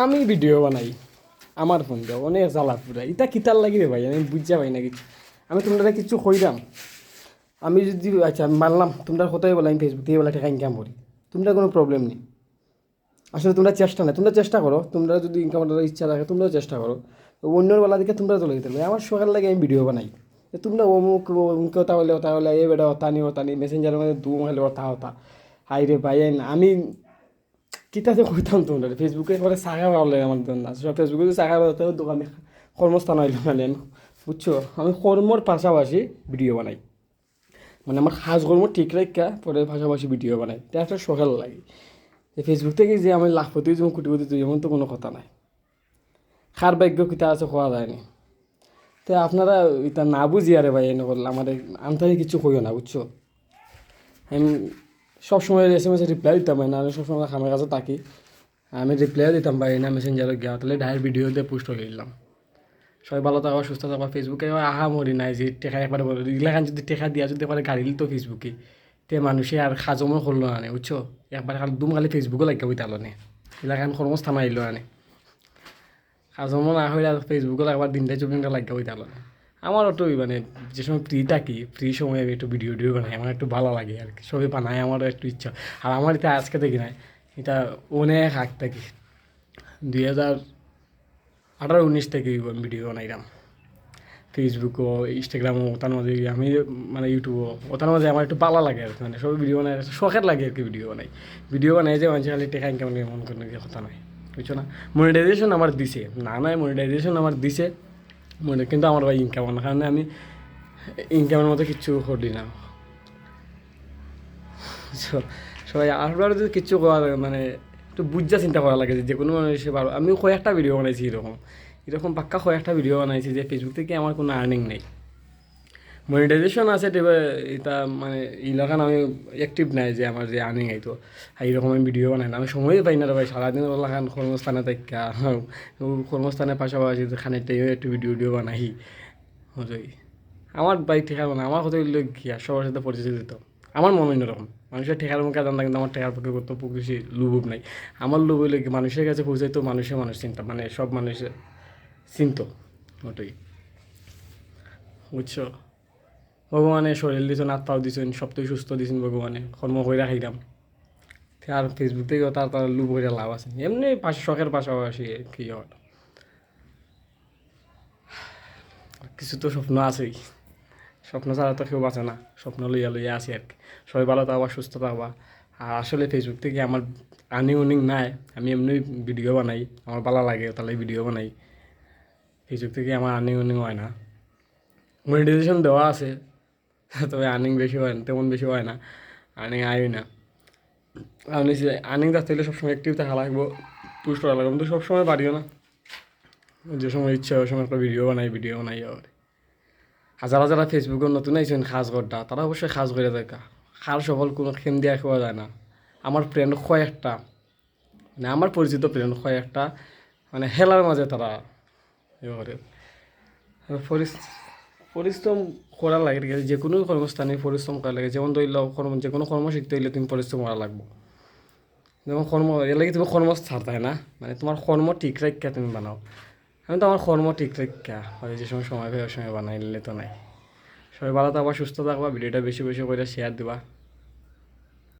আমি ভিডিও বানাই আমার ফোন দিয়ে অনেক জ্বালা পুরা এটা কিতার লাগি রে ভাই আমি বুঝা পাই না কিছু আমি তোমরা কিছু কইরাম আমি যদি আচ্ছা আমি মানলাম তোমরা কোথায় বলে আমি ফেসবুক দিয়ে বলে টাকা ইনকাম করি তোমরা কোনো প্রবলেম নেই আসলে তোমরা চেষ্টা না তোমরা চেষ্টা করো তোমরা যদি ইনকাম করার ইচ্ছা থাকে তোমরাও চেষ্টা করো অন্যর বেলা দিকে তোমরা চলে যেতে পারবে আমার সকাল লাগে আমি ভিডিও বানাই তোমরা অমুক অমুক কথা হলে এ বেটা হতা নি মেসেঞ্জারের মধ্যে দু মাইলে হতা হাই রে ভাই আমি কিতাতে কইতাম তোমরা ফেসবুকে করে চাকা ভালো লাগে আমার জন্য না ফেসবুকে যদি চাকা ভালো দোকানে কর্মস্থান হইলাম মানে আমি বুঝছো আমি কর্মর পাশাপাশি ভিডিও বানাই মানে আমার কাজকর্ম ঠিক রাখা পরে পাশাপাশি ভিডিও বানাই এটা একটা সকাল লাগে যে ফেসবুক থেকে যে আমি লাখপতি যেমন কোটিপতি তুই এমন তো কোনো কথা নাই কার ভাগ্য কিতা আছে খোয়া যায়নি তো আপনারা এটা না বুঝি আরে ভাই এনে করলে আমাদের আন্তরিক কিছু কইও না বুঝছো আমি সবসময় SMS রিপ্লাই দিতাম না আমি সবসময় আমার কাছে থাকি আমি রিপ্লাই দিতাম ভাই না মেসেঞ্জারে গিয়া তাহলে ডাইরেক্ট ভিডিও দিয়ে পোস্ট করে দিলাম সবাই ভালো থাকা সুস্থ থাকা ফেসবুকে আহা মরি নাই যে টেকা একবারে বলে এলাকান যদি টেকা দিয়া যদি পারে গাড়ি তো ফেসবুকে তে মানুষে আর সাজমও করলো না বুঝছো একবার খালি দুম খালি ফেসবুকে লাগিয়ে বইতালো নে এলাকান কর্মস্থান আইলো আনে সাজমও না হইলে আর ফেসবুকে একবার দিনটা 24 ঘন্টা লাগিয়ে বইতালো না আমার একটু মানে যে সময় ফ্রি থাকি ফ্রি সময় আমি একটু ভিডিও বানাই আমার একটু ভালো লাগে আর কি সবই বানাই আমারও একটু ইচ্ছা আর আমার এটা আজকে দেখি নাই এটা অনেক আগ থাকি 2018-19 থেকে ভিডিও বানাইলাম ফেসবুকও ইনস্টাগ্রামও ওটার মধ্যে আমি মানে ইউটিউবও ওটার মধ্যে আমার একটু ভালো লাগে আর কি মানে সবই ভিডিও বানাই শখের লাগে আর কি ভিডিও বানাই যে মানুষ খালি টেকা ইনকাম নিয়ে মন কোনো কথা নয় বুঝছো না মনিটাইজেশন আমার দিছে না নয় মনিটাইজেশন আমার দিছে কিন্তু আমার ভাই ইনকাম না কারণে আমি ইনকামের মতো কিচ্ছু করি না সবাই আর যদি কিচ্ছু করা মানে একটু বুঝা চিন্তা করা লাগে যে কোনো মানুষে পারো আমিও কয়েকটা ভিডিও বানাইছি এরকম পাক্কা কয়েকটা ভিডিও বানাইছি যে ফেসবুক থেকে আমার কোনো আর্নিং নেই মনিটাইজেশন আছে এটা মানে এলাকান আমি অ্যাক্টিভ নাই যে আমার যে আর্নিং আইতো এইরকম আমি ভিডিও বানাই না আমি সময়ই পাই না রে ভাই সারাদিন ওলাখান কর্মস্থানে থাকা কর্মস্থানের পাশাপাশি খানিকটাই একটু ভিডিও বানাই বুঝলি আমার বাইক ঠেকাবো না আমার কথা বললে কি আর সবার সাথে পরিচয় দিত আমার মনে হয় এরকম মানুষের ঠেকার মুখে জানতাম কিন্তু আমার ঠেকার পক্ষে করতে বেশি লোভ নাই আমার লোভ হইলে কি মানুষের কাছে পৌঁছাইতো মানুষ চিন্তা মানে সব মানুষের চিন্ত ওটাই বুঝছো ভগবানে শরীর দিছেন আত্মাও দিছেন সবটাই সুস্থ দিছেন ভগবানে কর্ম করে রাখিলাম আর ফেসবুক থেকেও তার লোভ করে লাভ আছে এমনি শখের পাশাপাশি কি হয় কিছু তো স্বপ্ন আছেই স্বপ্ন ছাড়া তো কেউ বাঁচে না স্বপ্ন লইয়া আসি আর কি সবাই ভালো থাকবা সুস্থ থাকবা আর আসলে ফেসবুক থেকে আমার আর্নিং নাই আমি এমনি ভিডিও বানাই আমার ভালো লাগে তাহলে ভিডিও বানাই ফেসবুক থেকে আমার আর্নিং হয় না মনিটাইজেশন দেওয়া আছে তবে আর্নিং বেশি হয় না তেমন বেশি হয় না আর্নিং আয়ই না আমি আর্নিং থাকতে হলে সবসময় অ্যাক্টিভ থাকা লাগবো পুষ্ট করা লাগবে কিন্তু সবসময় পারিও না যে সময় ইচ্ছা ওই সময় একটা ভিডিও বানাই আর যারা ফেসবুকে নতুন আইছেন সাজ করটা তারা অবশ্যই সাজ করে দেখা সার সফল কোনো খেম দিয়া খাওয়া যায় না আমার ফ্রেন্ড কয়েকটা মানে আমার পরিচিত ফ্রেন্ড কয়েকটা মানে হেলার মাঝে তারা এ করে পরিশ্রম করা লাগে ঠিক আছে যে কোনো কর্মস্থানে পরিশ্রম করা লাগে যেমন ধরল যে কোনো কর্ম শিখতে হইলে তুমি পরিশ্রম করা লাগবে যেমন এর লাগে তুমি কর্ম ছাড়তে হয় না মানে তোমার কর্ম ঠিক রাখা তুমি বানাও আমি তো আমার কর্ম ঠিক রাখা হয় যে সময় পাই ওই সময় বানাই নিলে তো নাই সবাই ভালো থাকবা সুস্থ থাকবা ভিডিওটা বেশি করে শেয়ার দিবা